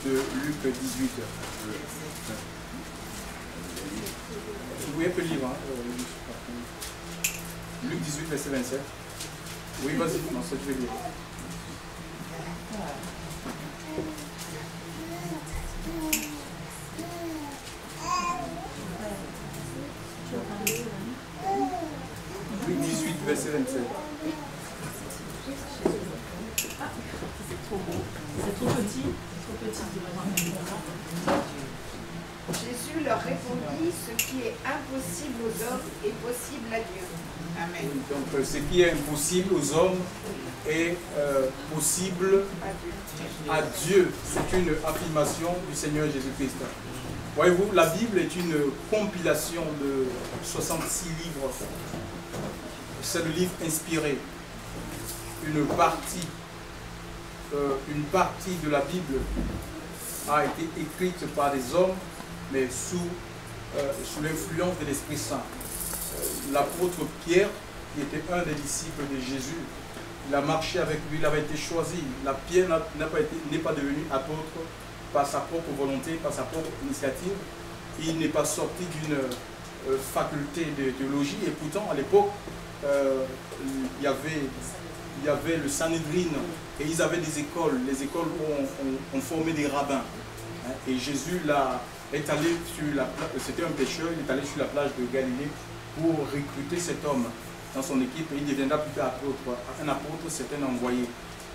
de Luc 18. Oui, un peu libre. Hein, Luc 18, verset 27. Oui, vas-y, non, ça tu veux dire. Luc 18, verset 27. C'est trop petit. Jésus leur répondit, ce qui est impossible aux hommes est possible à Dieu. Amen. Donc ce qui est impossible aux hommes est possible à Dieu. C'est une affirmation du Seigneur Jésus-Christ. Voyez-vous, la Bible est une compilation de 66 livres. C'est le livre inspiré. Une partie de la Bible a été écrite par des hommes, mais sous l'influence de l'Esprit Saint. L'apôtre Pierre, qui était un des disciples de Jésus, il a marché avec lui, il avait été choisi. Pierre n'est pas devenu apôtre par sa propre volonté, par sa propre initiative. Il n'est pas sorti d'une faculté de théologie, et pourtant à l'époque, il y avait le Sanhédrin, et ils avaient des écoles. Les écoles ont formé des rabbins. Et Jésus est allé sur la plage, c'était un pêcheur, il est allé sur la plage de Galilée pour recruter cet homme dans son équipe, et il deviendra plus tard apôtre. Un apôtre, c'est un envoyé,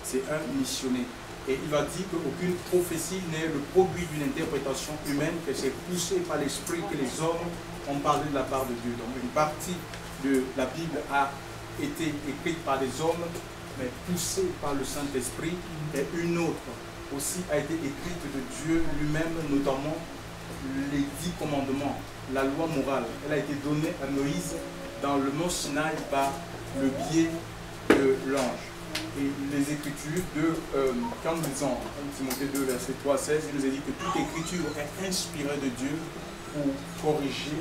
c'est un missionnaire. Et il va dire qu'aucune prophétie n'est le produit d'une interprétation humaine, que c'est poussé par l'esprit que les hommes ont parlé de la part de Dieu. Donc une partie de la Bible a été écrite par des hommes, mais poussée par le Saint-Esprit, et une autre aussi a été écrite de Dieu lui-même, notamment les 10 commandements, la loi morale. Elle a été donnée à Moïse dans le mont Sinaï par le biais de l'ange. Et les Écritures, quand nous lisons Timothée 2, verset 3 à 16, il nous a dit que toute Écriture est inspirée de Dieu pour corriger,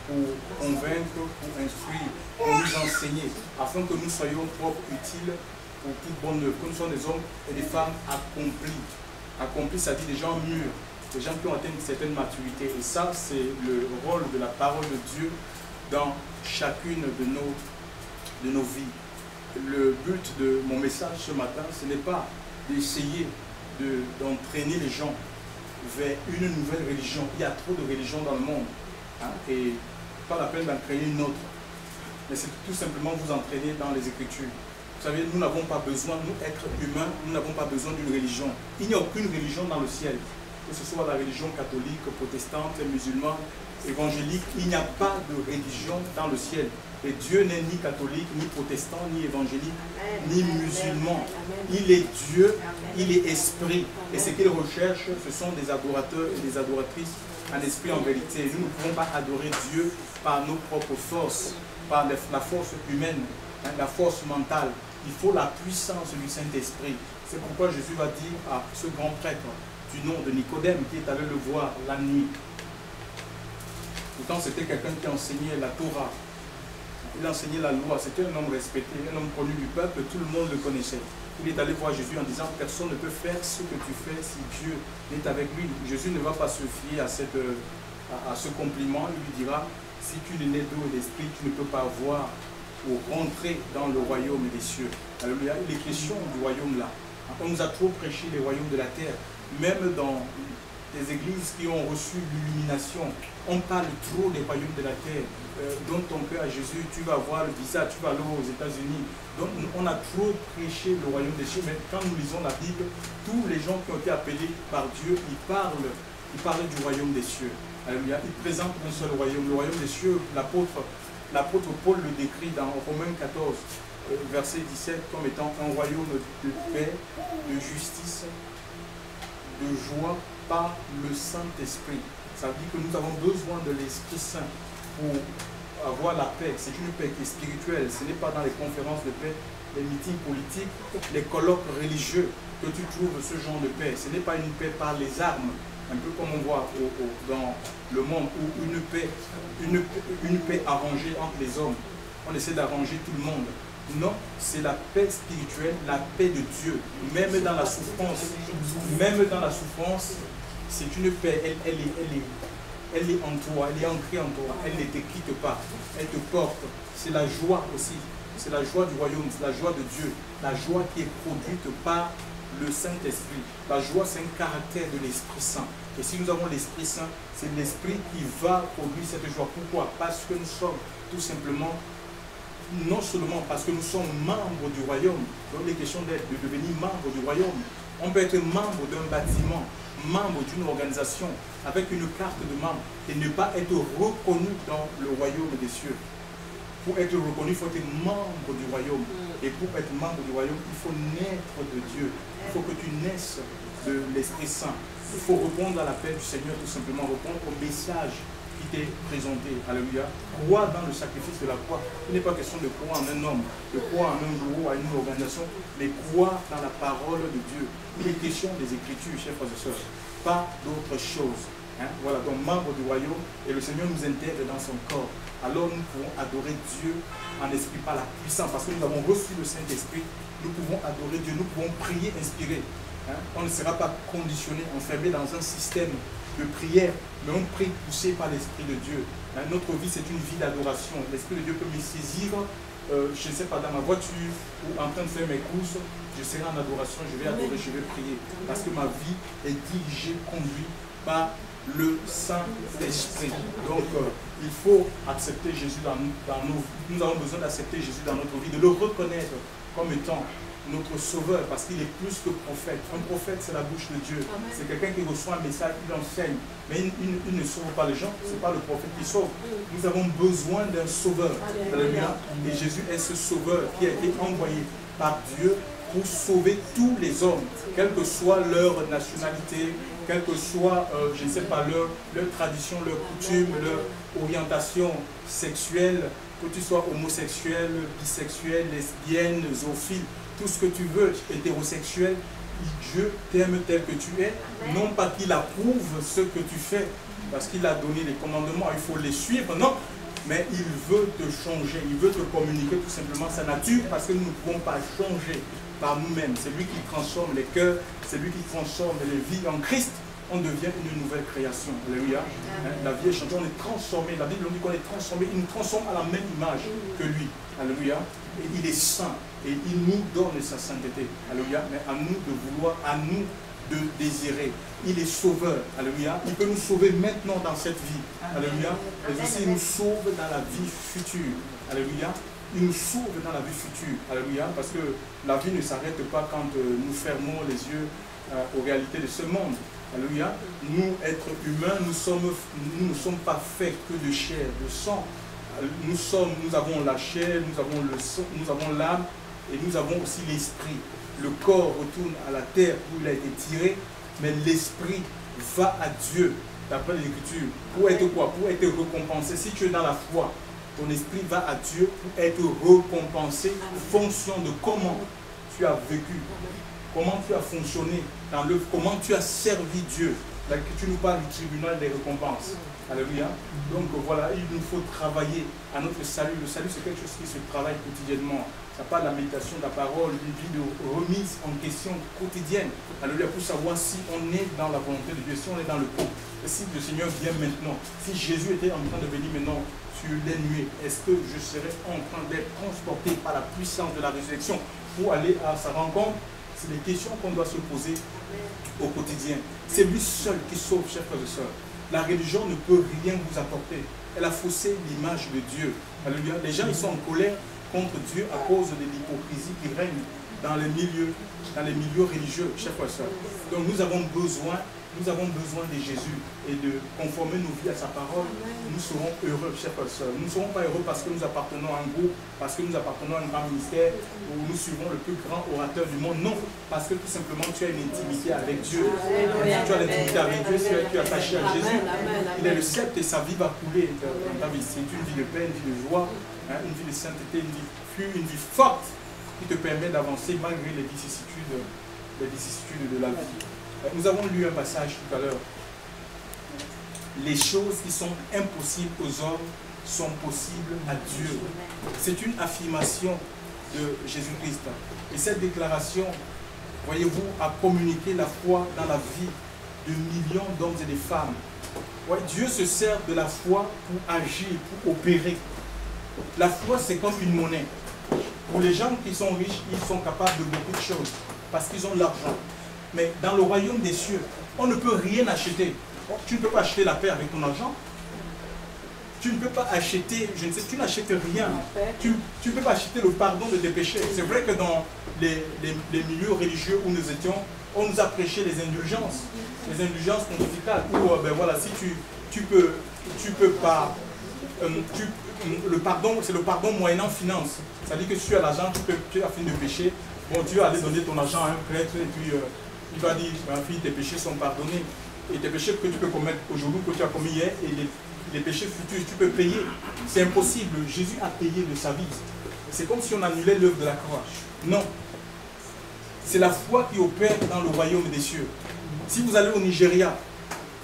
pour convaincre, pour instruire, pour nous enseigner, afin que nous soyons propres, utiles pour toute bonne œuvre, que nous soyons des hommes et des femmes accomplis. Accomplis, ça dit des gens mûrs, des gens qui ont atteint une certaine maturité. Et ça, c'est le rôle de la parole de Dieu dans chacune de nos vies. Le but de mon message ce matin, ce n'est pas d'essayer d'entraîner les gens vers une nouvelle religion. Il y a trop de religions dans le monde, hein, et pas la peine d'en créer une autre. Mais c'est tout simplement vous entraîner dans les Écritures. Vous savez, nous n'avons pas besoin, nous, êtres humains, nous n'avons pas besoin d'une religion. Il n'y a aucune religion dans le ciel. Que ce soit la religion catholique, protestante, musulmane, évangélique, il n'y a pas de religion dans le ciel. Et Dieu n'est ni catholique, ni protestant, ni évangélique, ni musulman. Il est Dieu, il est esprit. Et ce qu'il recherche, ce sont des adorateurs et des adoratrices en esprit, en vérité. Nous ne pouvons pas adorer Dieu par nos propres forces, par la force humaine, la force mentale. Il faut la puissance du Saint-Esprit. C'est pourquoi Jésus va dire à ce grand prêtre du nom de Nicodème qui est allé le voir la nuit. Pourtant, c'était quelqu'un qui enseignait la Torah. Il enseignait la loi. C'était un homme respecté, un homme connu du peuple. Tout le monde le connaissait. Il est allé voir Jésus en disant « Personne ne peut faire ce que tu fais si Dieu est avec lui. » Jésus ne va pas se fier à ce compliment. Il lui dira « Si tu n'es né d'eau et d'esprit, tu ne peux pas voir ou rentrer dans le royaume des cieux. » Alléluia. Il est question du royaume là. On nous a trop prêché les royaumes de la terre. Même dans des églises qui ont reçu l'illumination, on parle trop des royaumes de la terre. Donne ton cœur à Jésus, tu vas avoir le visa, tu vas aller aux États-Unis. Donc on a trop prêché le royaume des cieux, mais quand nous lisons la Bible, tous les gens qui ont été appelés par Dieu, ils parlent du royaume des cieux. Alléluia. Ils présentent un seul royaume. Le royaume des cieux, l'apôtre Paul le décrit dans Romains 14, verset 17, comme étant un royaume de paix, de justice, de joie par le Saint-Esprit. Ça veut dire que nous avons besoin de l'Esprit Saint pour avoir la paix. C'est une paix qui est spirituelle. Ce n'est pas dans les conférences de paix, les meetings politiques, les colloques religieux que tu trouves ce genre de paix. Ce n'est pas une paix par les armes, un peu comme on voit dans le monde, où une paix arrangée entre les hommes. On essaie d'arranger tout le monde. Non, c'est la paix spirituelle, la paix de Dieu. Même dans la souffrance, c'est une paix, elle est en toi, elle est ancrée en toi, elle ne te quitte pas, elle te porte. C'est la joie aussi, c'est la joie du royaume, c'est la joie de Dieu, la joie qui est produite par le Saint-Esprit. La joie, c'est un caractère de l'Esprit Saint. Et si nous avons l'Esprit Saint, c'est l'Esprit qui va produire cette joie. Pourquoi? Parce que nous sommes tout simplement, non seulement parce que nous sommes membres du royaume, donc les questions de devenir membre du royaume. On peut être membre d'un bâtiment, membre d'une organisation, avec une carte de membre, et ne pas être reconnu dans le royaume des cieux. Pour être reconnu, il faut être membre du royaume. Et pour être membre du royaume, il faut naître de Dieu. Il faut que tu naisses de l'Esprit Saint. Il faut répondre à l'appel du Seigneur, tout simplement répondre au message qui t'est présenté. Alléluia. Croire dans le sacrifice de la croix. Il n'est pas question de croire en un homme, de croire en un gourou, à une organisation, mais croire dans la parole de Dieu. Il est question des Écritures, chers frères et sœurs, pas d'autre chose. Voilà, donc membre du royaume, et le Seigneur nous intègre dans son corps. Alors nous pouvons adorer Dieu en esprit par la puissance, parce que nous avons reçu le Saint-Esprit, nous pouvons adorer Dieu, nous pouvons prier inspiré. On ne sera pas conditionné, enfermé dans un système de prière, mais on prie poussé par l'Esprit de Dieu. Notre vie, c'est une vie d'adoration. L'Esprit de Dieu peut me saisir, je ne sais pas, dans ma voiture ou en train de faire mes courses, je serai en adoration, je vais adorer, je vais prier, parce que ma vie est dirigée, conduite par le Saint-Esprit. Donc, il faut accepter Jésus dans nos vies. Nous avons besoin d'accepter Jésus dans notre vie, de le reconnaître comme étant notre sauveur, parce qu'il est plus que prophète. Un prophète, c'est la bouche de Dieu. C'est quelqu'un qui reçoit un message, il enseigne. Mais il ne sauve pas les gens, ce n'est pas le prophète qui sauve. Nous avons besoin d'un sauveur. Alléluia. Et Jésus est ce sauveur qui a été envoyé par Dieu pour sauver tous les hommes, quelle que soit leur nationalité, quelle que soit, je ne sais pas, leur tradition, leur coutume, leur orientation sexuelle, que tu sois homosexuel, bisexuel, lesbienne, zoophile, tout ce que tu veux, hétérosexuel, Dieu t'aime tel que tu es, non pas qu'il approuve ce que tu fais, parce qu'il a donné les commandements, il faut les suivre, non, mais il veut te changer, il veut te communiquer tout simplement sa nature, parce que nous ne pouvons pas changer par nous-mêmes. C'est lui qui transforme les cœurs, c'est lui qui transforme les vies. En Christ, on devient une nouvelle création. Alléluia. La vie est changée, on est transformé. La Bible nous dit qu'on est transformé. Il nous transforme à la même image que lui. Alléluia. Et il est saint. Et il nous donne sa sainteté. Alléluia. Mais à nous de vouloir, à nous de désirer. Il est sauveur. Alléluia. Il peut nous sauver maintenant dans cette vie. Alléluia. Mais aussi il nous sauve dans la vie future. Alléluia. Il nous sauve dans la vie future. Alléluia. Parce que la vie ne s'arrête pas quand nous fermons les yeux aux réalités de ce monde. Alléluia. Nous, êtres humains, nous ne sommes pas faits que de chair, de sang. Nous avons la chair, nous avons le sang, nous avons l'âme et nous avons aussi l'esprit. Le corps retourne à la terre où il a été tiré, mais l'esprit va à Dieu, d'après l'Écriture. Pour être quoi? Pour être récompensé. Si tu es dans la foi, ton esprit va à Dieu pour être récompensé en fonction de comment tu as vécu, comment tu as fonctionné dans l'œuvre, comment tu as servi Dieu. L'Écriture nous parle du tribunal des récompenses. Alléluia. Donc voilà, il nous faut travailler à notre salut. Le salut, c'est quelque chose qui se travaille quotidiennement. Ça parle de la méditation de la parole, une vie de remise en question quotidienne. Alléluia, pour savoir si on est dans la volonté de Dieu, si on est dans le coup. Et si le Seigneur vient maintenant, si Jésus était en train de venir maintenant sur les nuées, est-ce que je serais en train d'être transporté par la puissance de la résurrection pour aller à sa rencontre? C'est des questions qu'on doit se poser au quotidien. C'est lui seul qui sauve, chers frères et sœurs. La religion ne peut rien vous apporter. Elle a faussé l'image de Dieu. Alléluia. Les gens, ils sont en colère contre Dieu à cause de l'hypocrisie qui règne dans les milieux religieux, chers frères et sœurs. Donc nous avons besoin de Jésus et de conformer nos vies à sa parole. Nous serons heureux, chers frères et sœurs. Nous ne serons pas heureux parce que nous appartenons à un groupe, parce que nous appartenons à un grand ministère, ou nous suivons le plus grand orateur du monde. Non, parce que tout simplement tu as une intimité avec Dieu. Tu as l'intimité avec Dieu, tu es attaché à Jésus. Il est le sceptre et sa vie va couler dans ta vie. C'est une vie de paix, une vie de joie, une vie de sainteté, une vie forte qui te permet d'avancer malgré les vicissitudes de la vie. Nous avons lu un passage tout à l'heure. Les choses qui sont impossibles aux hommes sont possibles à Dieu. C'est une affirmation de Jésus-Christ. Et cette déclaration, voyez-vous, a communiqué la foi dans la vie de millions d'hommes et de femmes. Ouais, Dieu se sert de la foi pour agir, pour opérer. La foi, c'est comme une monnaie. Pour les gens qui sont riches, ils sont capables de beaucoup de choses parce qu'ils ont de l'argent. Mais dans le royaume des cieux, on ne peut rien acheter. Tu ne peux pas acheter la paix avec ton argent. Tu ne peux pas acheter, je ne sais, tu n'achètes rien. Tu ne peux pas acheter le pardon de tes péchés. C'est vrai que dans les milieux religieux où nous étions, on nous a prêché les indulgences pontificales. Où, ben voilà, si tu peux pas, le pardon, c'est le pardon moyennant finance. C'est-à-dire que si tu as l'argent, tu as fini de pécher. Bon, tu vas aller donner ton argent à un prêtre et puis il va dire, ma fille, tes péchés sont pardonnés. Et tes péchés que tu peux commettre aujourd'hui, que tu as commis hier, et les péchés futurs, tu peux payer. C'est impossible. Jésus a payé de sa vie. C'est comme si on annulait l'œuvre de la croix. Non. C'est la foi qui opère dans le royaume des cieux. Si vous allez au Nigeria,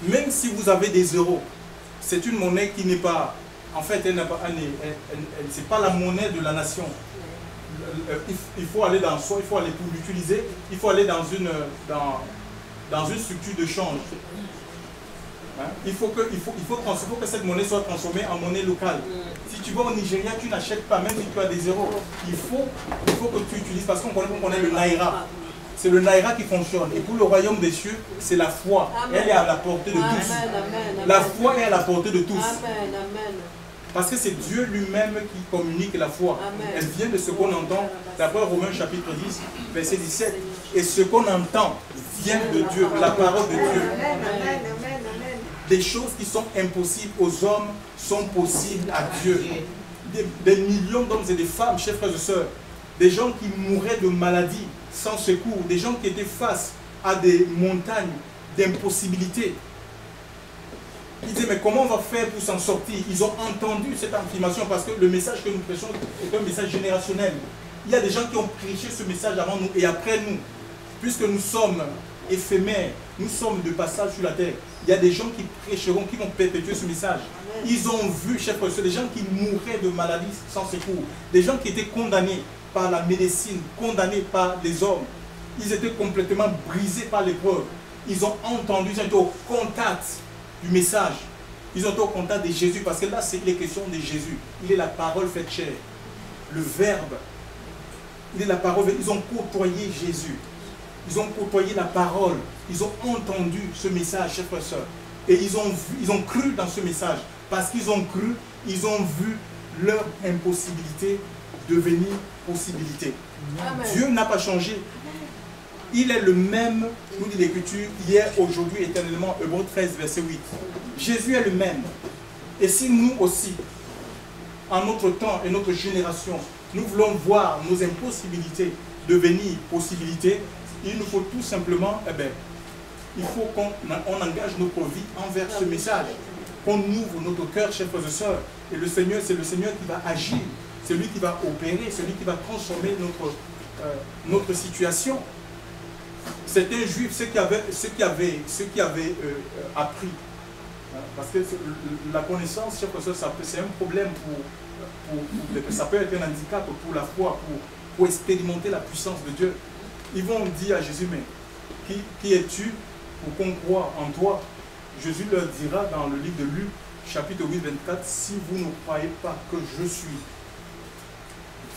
même si vous avez des euros, c'est une monnaie qui n'est pas... En fait, c'est pas la monnaie de la nation. Il faut aller dans soi, il faut aller pour l'utiliser, il faut aller dans une structure de change. Hein? Il faut que cette monnaie soit transformée en monnaie locale. Si tu vas au Nigeria, tu n'achètes pas, même si tu as des euros. Il faut que tu utilises, parce qu'on connaît le naira. C'est le naira qui fonctionne. Et pour le royaume des cieux, c'est la foi. Amen. Elle est à la portée de tous. Amen. La foi est à la portée de tous. Amen. Parce que c'est Dieu lui-même qui communique la foi. Amen. Elle vient de ce qu'on entend, d'après Romains chapitre 10, verset 17. Et ce qu'on entend vient de Dieu, la parole de Dieu. Amen. Des choses qui sont impossibles aux hommes sont possibles à Dieu. Des millions d'hommes et de femmes, chers frères et sœurs, des gens qui mouraient de maladies sans secours, des gens qui étaient face à des montagnes d'impossibilités. Ils disaient, mais comment on va faire pour s'en sortir? Ils ont entendu cette affirmation parce que le message que nous prêchons est un message générationnel. Il y a des gens qui ont prêché ce message avant nous et après nous. Puisque nous sommes éphémères, nous sommes de passage sur la terre. Il y a des gens qui prêcheront, qui vont perpétuer ce message. Ils ont vu, chers frères, des gens qui mouraient de maladies sans secours, des gens qui étaient condamnés par la médecine, condamnés par les hommes. Ils étaient complètement brisés par l'épreuve. Ils ont entendu, ils ont été au contact du message. Ils ont été au contact de Jésus, parce que là, c'est les questions de Jésus. Il est la parole faite chair. Le Verbe. Il est la parole. Ils ont côtoyé Jésus. Ils ont côtoyé la parole. Ils ont entendu ce message, chers frères et sœurs. Et ils ont cru dans ce message. Parce qu'ils ont cru, ils ont vu leur impossibilité devenir possibilité. Amen. Dieu n'a pas changé. Il est le même, nous dit l'Écriture, hier, aujourd'hui, éternellement. Hébreux 13, verset 8. Jésus est le même. Et si nous aussi, en notre temps et notre génération, nous voulons voir nos impossibilités devenir possibilités, il nous faut tout simplement, il faut qu'on engage notre vie envers ce message, qu'on ouvre notre cœur, chers frères et sœurs. Et le Seigneur, c'est le Seigneur qui va agir, c'est lui qui va opérer, c'est lui qui va transformer notre situation. C'était juif, ceux qui avaient appris. Parce que la connaissance, chers frères et sœurs, c'est un problème ça peut être un handicap pour la foi, pour expérimenter la puissance de Dieu. Ils vont dire à Jésus, mais qui es-tu pour qu'on croie en toi? Jésus leur dira dans le livre de Luc, chapitre 8, 24, si vous ne croyez pas que je suis,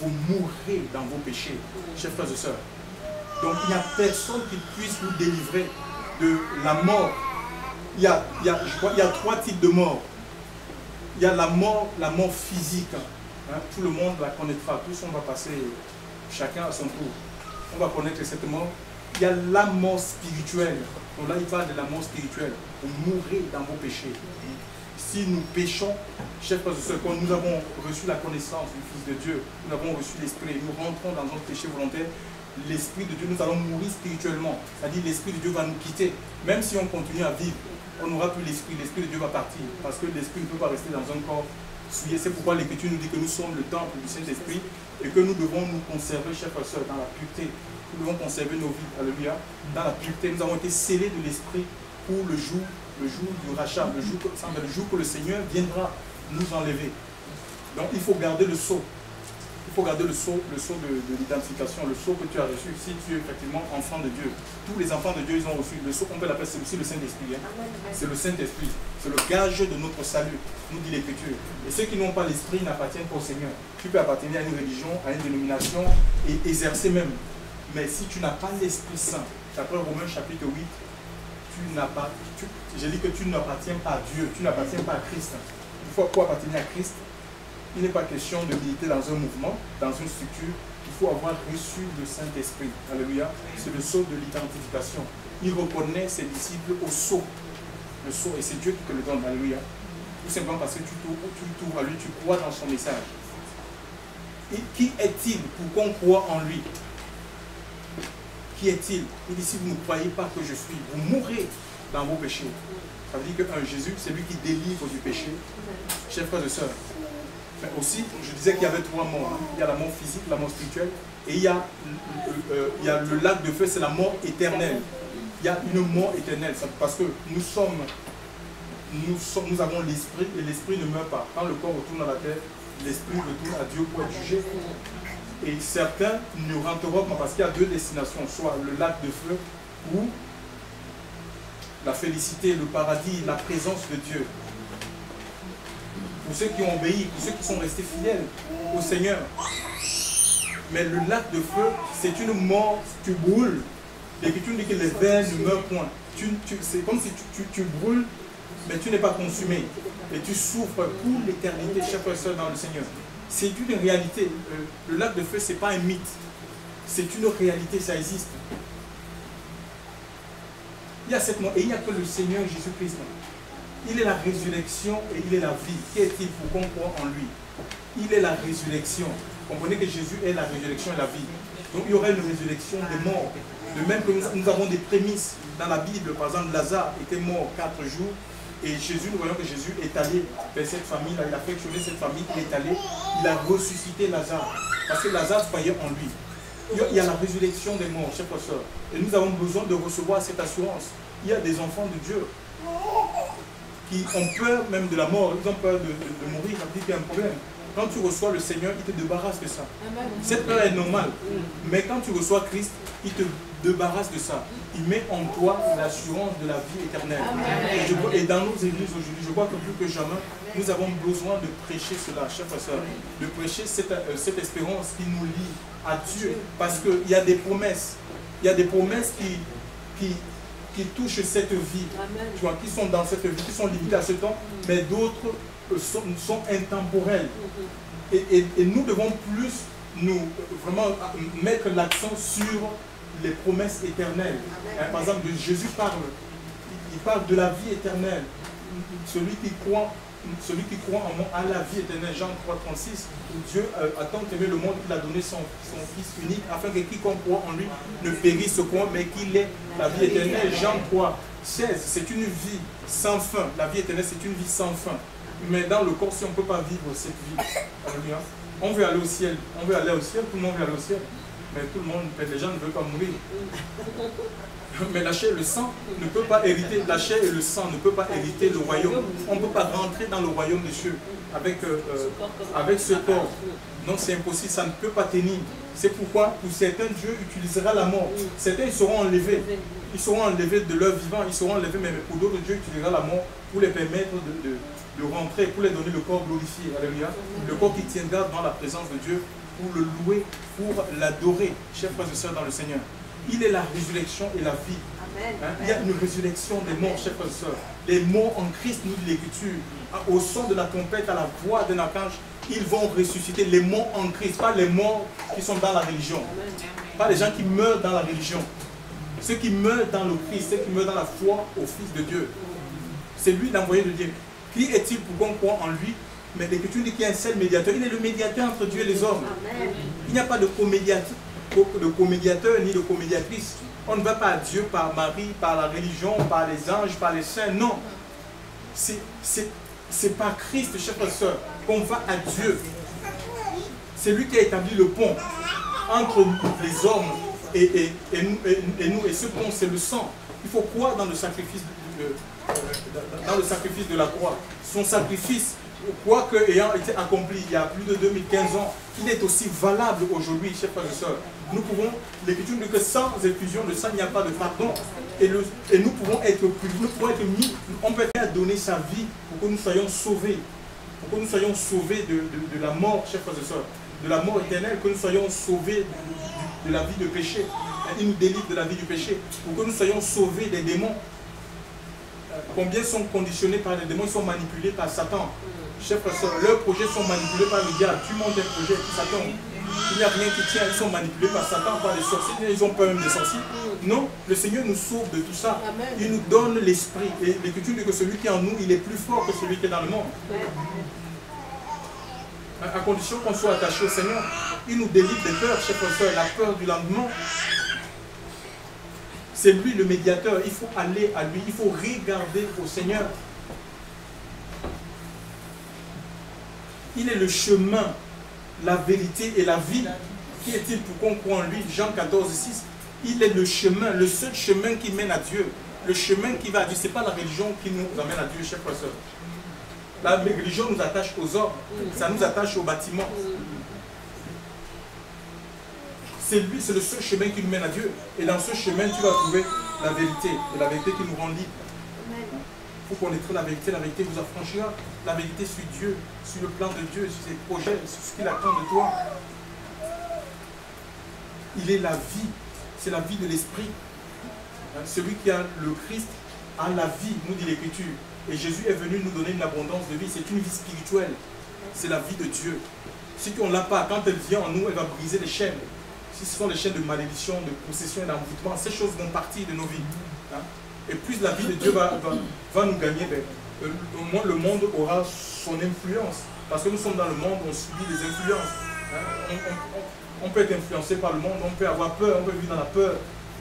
vous mourrez dans vos péchés, chers frères et sœurs. Donc il n'y a personne qui puisse nous délivrer de la mort. Il y a 3 types de mort. Il y a la mort physique. Hein, tout le monde la connaîtra. Tous on va passer chacun à son tour. On va connaître cette mort. Il y a la mort spirituelle. Donc là, il parle de la mort spirituelle. Vous mourrez dans vos péchés. Si nous péchons, chers frères et sœurs, quand nous avons reçu la connaissance du Fils de Dieu, nous avons reçu l'Esprit, nous rentrons dans notre péché volontaire, l'Esprit de Dieu, nous allons mourir spirituellement. C'est-à-dire l'Esprit de Dieu va nous quitter. Même si on continue à vivre, on n'aura plus l'Esprit. L'Esprit de Dieu va partir. Parce que l'Esprit ne peut pas rester dans un corps souillé. C'est pourquoi l'Écriture nous dit que nous sommes le temple du Saint-Esprit et que nous devons nous conserver, chers frères et sœurs, dans la pureté. Nous devons conserver nos vies, alléluia, dans la pureté. Nous avons été scellés de l'Esprit pour le jour du rachat, le jour que le Seigneur viendra nous enlever. Donc il faut garder le sceau. Il Il faut garder le sceau de l'identification, le sceau que tu as reçu si tu es effectivement enfant de Dieu. Tous les enfants de Dieu, ils ont reçu le sceau, on peut l'appeler, c'est aussi le Saint-Esprit. Hein. C'est le Saint-Esprit, c'est le gage de notre salut, nous dit l'Écriture. Et ceux qui n'ont pas l'Esprit n'appartiennent pas au Seigneur. Tu peux appartenir à une religion, à une dénomination et exercer même. Mais si tu n'as pas l'Esprit Saint, d'après Romains chapitre 8, j'ai dit que tu n'appartiens pas à Dieu, tu n'appartiens pas à Christ. Il faut appartenir à Christ. Il n'est pas question de militer dans un mouvement, dans une structure. Il faut avoir reçu le Saint-Esprit. Alléluia. C'est le sceau de l'identification. Il reconnaît ses disciples au sceau. Le sceau, et c'est Dieu qui te le donne. Alléluia. Tout simplement parce que tu t'ouvres à lui, tu crois dans son message. Et qui est-il pour qu'on croie en lui? Qui est-il? Il dit, si vous ne croyez pas que je suis, vous mourrez dans vos péchés. Ça veut dire que Jésus, c'est lui qui délivre du péché. Chers frères et sœurs, mais aussi, je disais qu'il y avait trois morts. Hein. Il y a la mort physique, la mort spirituelle, et il y a le lac de feu, c'est la mort éternelle. Il y a une mort éternelle, parce que nous avons l'esprit, et l'esprit ne meurt pas. Quand le corps retourne à la terre, l'esprit retourne à Dieu pour être jugé. Et certains ne rentreront pas parce qu'il y a deux destinations, soit le lac de feu ou la félicité, le paradis, la présence de Dieu. Pour ceux qui ont obéi, pour ceux qui sont restés fidèles au Seigneur. Mais le lac de feu, c'est une mort, tu brûles. L'Écriture dit que les vers ne meurent point. C'est comme si tu brûles, mais tu n'es pas consumé. Et tu souffres pour l'éternité, chers frères et sœurs, dans le Seigneur. C'est une réalité. Le lac de feu, ce n'est pas un mythe. C'est une réalité, ça existe. Il y a cette mort, et il n'y a que le Seigneur Jésus-Christ. Il est la résurrection et il est la vie. Qu'est-il pour qu'on croit en lui? Il est la résurrection. Comprenez que Jésus est la résurrection et la vie. Donc il y aurait une résurrection des morts. De même que nous avons des prémices dans la Bible. Par exemple, Lazare était mort 4 jours. Et Jésus, nous voyons que Jésus est allé vers cette famille-là. Il a affectionné cette famille, il est allé. Il a ressuscité Lazare. Parce que Lazare croyait en lui. Il y a la résurrection des morts, chers frères et sœurs. Et nous avons besoin de recevoir cette assurance. Il y a des enfants de Dieu qui ont peur même de la mort, ils ont peur de mourir, ça veut dire qu'il y a un problème. Quand tu reçois le Seigneur, il te débarrasse de ça. Cette peur est normale. Mais quand tu reçois Christ, il te débarrasse de ça. Il met en toi l'assurance de la vie éternelle. Et dans nos églises aujourd'hui, je crois que plus que jamais, nous avons besoin de prêcher cela, chers frères et sœurs. De prêcher cette espérance qui nous lie à Dieu. Parce qu'il y a des promesses. Il y a des promesses qui touchent cette vie, tu vois, qui sont dans cette vie, qui sont limitées à ce temps, mais d'autres sont intemporelles. Et nous devons plus vraiment mettre l'accent sur les promesses éternelles. Hein, par exemple, Jésus parle, il parle de la vie éternelle. Celui qui croit en moi a la vie éternelle. Jean 3,36, où Dieu a tant aimé le monde qu'il a donné son Fils unique, afin que quiconque croit en lui ne périsse point, mais qu'il ait la vie éternelle. Jean 3,16, c'est une vie sans fin. La vie éternelle, c'est une vie sans fin. Mais dans le corps, si on ne peut pas vivre cette vie, on veut aller au ciel. On veut aller au ciel, tout le monde veut aller au ciel. Mais tout le monde, les gens ne veulent pas mourir. Mais la chair et le sang ne peuvent pas hériter, la chair et le sang ne peuvent pas hériter le royaume. On ne peut pas rentrer dans le royaume des cieux avec ce corps. Non, c'est impossible, ça ne peut pas tenir. C'est pourquoi pour certains, Dieu utilisera la mort. Certains, ils seront enlevés. Ils seront enlevés de leur vivant, ils seront enlevés, mais pour d'autres, Dieu utilisera la mort pour les permettre de rentrer, pour les donner le corps glorifié. Alléluia. Le corps qui tiendra dans la présence de Dieu pour le louer, pour l'adorer, chers frères et sœurs dans le Seigneur. Il est la résurrection et la vie. Hein? Il y a une résurrection des morts, chers frères et sœurs. Les morts en Christ, nous dit l'Écriture. Au son de la trompette, à la voix d'un archange, ils vont ressusciter. Les morts en Christ, pas les morts qui sont dans la religion. Pas les gens qui meurent dans la religion. Ceux qui meurent dans le Christ, ceux qui meurent dans la foi au Fils de Dieu. C'est lui l'envoyé de Dieu. Qui est-il pour qu'on croit en lui? Mais l'Écriture dit qu'il y a un seul médiateur. Il est le médiateur entre Dieu et les hommes. Il n'y a pas de comédiateur ni de comédiatrice. On ne va pas à Dieu par Marie, par la religion, par les anges, par les saints. Non. C'est par Christ, chers frères et sœurs, qu'on va à Dieu. C'est lui qui a établi le pont entre les hommes et nous. Et ce pont, c'est le sang. Il faut croire dans le sacrifice de la croix. Son sacrifice quoique ayant été accompli il y a plus de 2015 ans, il est aussi valable aujourd'hui, chers frères et sœurs. Nous pouvons, l'Écriture dit que sans effusion de sang, il n'y a pas de pardon. Et nous pouvons être mis, on peut faire donner sa vie pour que nous soyons sauvés. Pour que nous soyons sauvés de la mort, chers frères et sœurs, de la mort éternelle, que nous soyons sauvés de la vie de péché. Il nous délivre de la vie du péché, pour que nous soyons sauvés des démons. Combien sont conditionnés par les démons, ils sont manipulés par Satan. Chers frères et sœurs, leurs projets sont manipulés par le diable. Tu montes des projets et ça tombe. Il n'y a rien qui tient, ils sont manipulés par Satan, par les sorciers, ils ont peur même des sorciers. Non, le Seigneur nous sauve de tout ça. Il nous donne l'esprit. Et l'Écriture dit que celui qui est en nous, il est plus fort que celui qui est dans le monde. À condition qu'on soit attaché au Seigneur, il nous délivre des peurs, chers frères et sœurs, la peur du lendemain. C'est lui le médiateur, il faut aller à lui, il faut regarder au Seigneur. Il est le chemin, la vérité et la vie. Qui est-il pour qu'on croie en lui? Jean 14, 6. Il est le chemin, le seul chemin qui mène à Dieu. Le chemin qui va à Dieu. Ce n'est pas la religion qui nous amène à Dieu, chers frères et sœurs. La religion nous attache aux hommes, ça nous attache aux bâtiments. C'est lui, c'est le seul chemin qui nous mène à Dieu. Et dans ce chemin, tu vas trouver la vérité. Et la vérité qui nous rend libres. Il faut connaître la vérité vous affranchira. La vérité sur Dieu, sur le plan de Dieu, sur ses projets, sur ce qu'il attend de toi. Il est la vie, c'est la vie de l'esprit. Celui qui a le Christ a la vie, nous dit l'Écriture. Et Jésus est venu nous donner une abondance de vie. C'est une vie spirituelle. C'est la vie de Dieu. Si on ne l'a pas, quand elle vient en nous, elle va briser les chaînes. Si ce sont les chaînes de malédiction, de possession et d'envoûtement, ces choses vont partir de nos vies. Et plus la vie de Dieu va nous gagner, au moins le monde aura son influence. Parce que nous sommes dans le monde, on subit des influences. On peut être influencé par le monde, on peut avoir peur, on peut vivre dans la peur.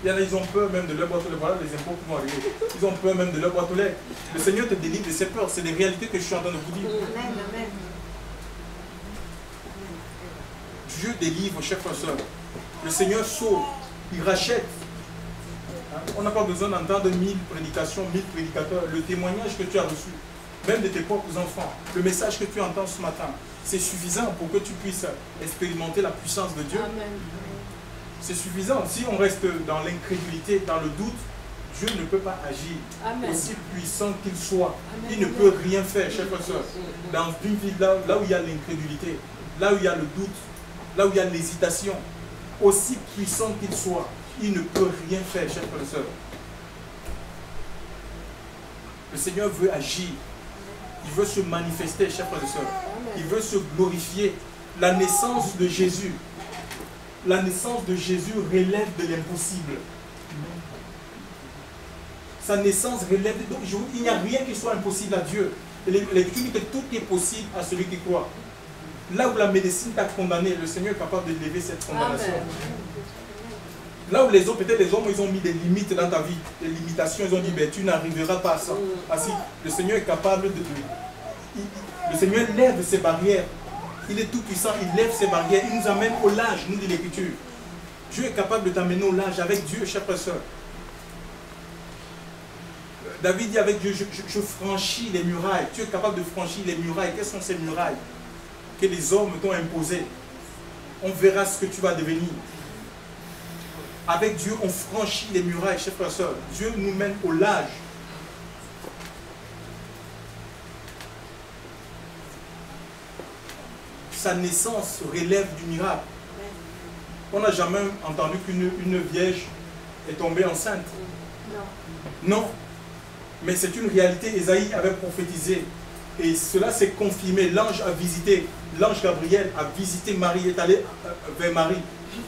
Il y en a, ils ont peur même de leur boîte aux lettres. Voilà les impôts qui vont arriver. Ils ont peur même de leur boîte aux lettres. Le Seigneur te délivre de ces peurs. C'est des réalités que je suis en train de vous dire. Amen, amen. Dieu délivre, chers frères et sœurs. Le Seigneur sauve. Il rachète. On n'a pas besoin d'entendre 1000 prédications, 1000 prédicateurs. Le témoignage que tu as reçu, même de tes propres enfants, le message que tu entends ce matin, c'est suffisant pour que tu puisses expérimenter la puissance de Dieu. Amen. C'est suffisant. Si on reste dans l'incrédulité, dans le doute, Dieu ne peut pas agir. Amen. Aussi puissant qu'il soit. Amen. Il ne peut rien faire, chers frères et sœurs. Dans une vie là où il y a l'incrédulité, là où il y a le doute, là où il y a l'hésitation, aussi puissant qu'il soit, il ne peut rien faire, chers frères et sœurs. Le Seigneur veut agir. Il veut se manifester, chers frères et sœurs. Il veut se glorifier. La naissance de Jésus, relève de l'impossible. Sa naissance relève de... Donc, il n'y a rien qui soit impossible à Dieu. L'Écriture dit que tout est possible à celui qui croit. Là où la médecine t'a condamné, le Seigneur est capable de lever cette condamnation. Amen. Là où les hommes, peut-être les hommes, ils ont mis des limites dans ta vie, des limitations, ils ont dit, ben, tu n'arriveras pas à ça. Ah, si, le Seigneur est capable de... Le Seigneur lève ses barrières. Il est tout puissant, il lève ses barrières, il nous amène au large, nous dit l'Écriture. Dieu est capable de t'amener au large avec Dieu, chers frères et sœurs. David dit avec Dieu, je franchis les murailles. Tu es capable de franchir les murailles. Quelles sont ces murailles que les hommes t'ont imposées? On verra ce que tu vas devenir. Avec Dieu, on franchit les murailles, chers frères et sœurs. Dieu nous mène au large. Sa naissance relève du miracle. On n'a jamais entendu qu'une vierge est tombée enceinte. Non. Mais c'est une réalité. Ésaïe avait prophétisé. Et cela s'est confirmé. L'ange a visité, l'ange Gabriel a visité Marie, est allé vers Marie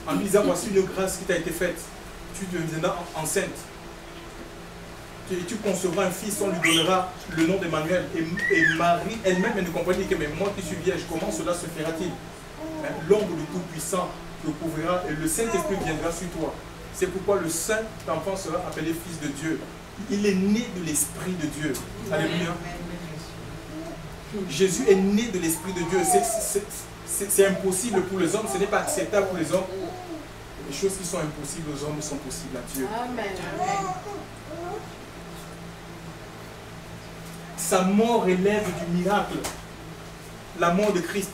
en lui disant, voici une grâce qui t'a été faite. Tu deviendras enceinte. Tu concevras un fils, on lui donnera le nom d'Emmanuel. Et Marie elle-même, elle ne comprenait que, mais moi qui suis vierge, comment cela se fera-t-il? L'ombre du Tout-Puissant te couvrira et le Saint-Esprit viendra sur toi. C'est pourquoi le Saint enfant sera appelé fils de Dieu. Il est né de l'Esprit de Dieu. Alléluia. Jésus est né de l'Esprit de Dieu. C'est impossible pour les hommes, ce n'est pas acceptable pour les hommes. Les choses qui sont impossibles aux hommes sont possibles à Dieu. Amen. Sa mort relève du miracle. la mort de Christ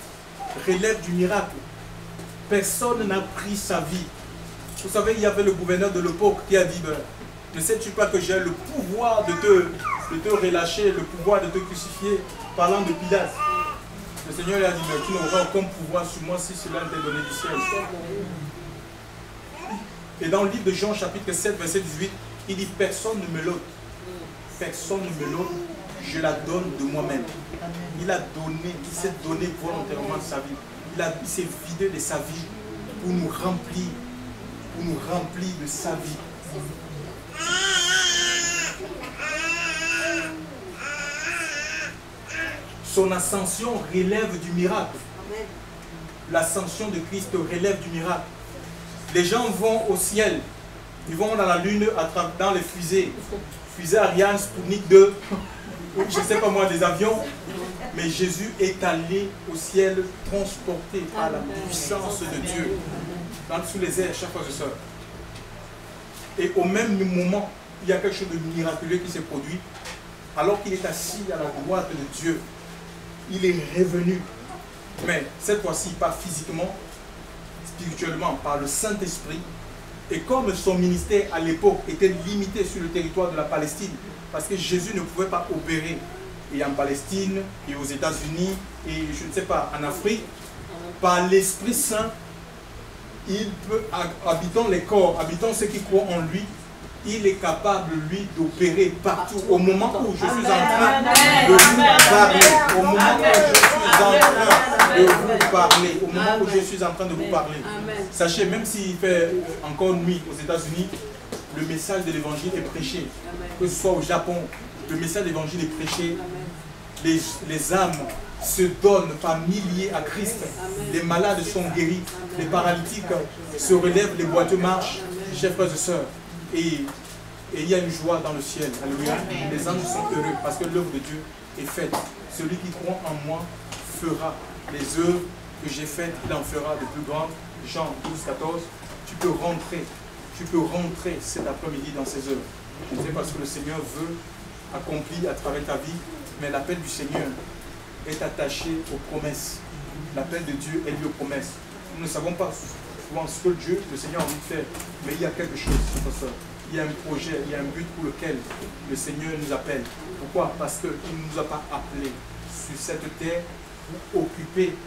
relève du miracle. Personne n'a pris sa vie. Vous savez, il y avait le gouverneur de l'époque qui a dit, ne sais-tu pas que j'ai le pouvoir de te relâcher, le pouvoir de te crucifier, parlant de Pilate. Le Seigneur lui a dit, mais tu n'auras aucun pouvoir sur moi si cela t'est donné du ciel. Et dans le livre de Jean, chapitre 7, verset 18, il dit, personne ne me l'ôte. Personne ne me l'ôte, je la donne de moi-même. Il s'est donné volontairement de sa vie. Il s'est vidé de sa vie pour nous remplir de sa vie. Son ascension relève du miracle. L'ascension de Christ relève du miracle. Les gens vont au ciel, ils vont dans la lune, dans les fusées Ariane, Sputnik 2, je ne sais pas moi, des avions, mais Jésus est allé au ciel transporté par la puissance de Dieu, sous les airs, chers frères et sœurs. Et au même moment, il y a quelque chose de miraculeux qui s'est produit, alors qu'il est assis à la droite de Dieu. Il est revenu, mais cette fois-ci pas physiquement, spirituellement, par le Saint-Esprit. Et comme son ministère à l'époque était limité sur le territoire de la Palestine, parce que Jésus ne pouvait pas opérer et en Palestine, et aux États-Unis, et je ne sais pas, en Afrique, par l'Esprit Saint, il peut, habitant les corps, habitant ceux qui croient en lui, il est capable, lui, d'opérer partout. Au moment où je suis en train de vous parler, au moment où je suis en train de vous parler, au moment où je suis en train de vous parler, sachez, même s'il fait encore nuit aux États-Unis, le message de l'évangile est prêché. Que ce soit au Japon, le message de l'évangile est prêché. Les âmes se donnent par milliers à Christ. Les malades sont guéris. Les paralytiques se relèvent, les boiteux marchent. Chers frères et sœurs. Et il y a une joie dans le ciel. Alléluia. Les âmes sont heureux parce que l'œuvre de Dieu est faite. Celui qui croit en moi fera les œuvres que j'ai faites. Il en fera de plus grandes. Jean 12, 14. Tu peux rentrer cet après-midi dans ces œuvres. Je ne sais pas ce que le Seigneur veut accomplir à travers ta vie, mais l'appel du Seigneur est attaché aux promesses. L'appel de Dieu est lié aux promesses. Nous ne savons pas souvent ce que Dieu, le Seigneur, a envie de faire, mais il y a quelque chose, il y a un projet, il y a un but pour lequel le Seigneur nous appelle. Pourquoi? Parce qu'il ne nous a pas appelés sur cette terre pour occuper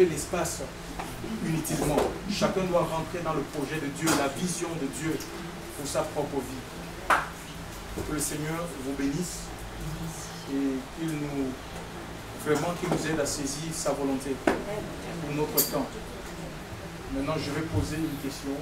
l'espace inutilement. Chacun doit rentrer dans le projet de Dieu, la vision de Dieu pour sa propre vie. Que le Seigneur vous bénisse et qu'il nous aide à saisir sa volonté pour notre temps. Maintenant, je vais poser une question.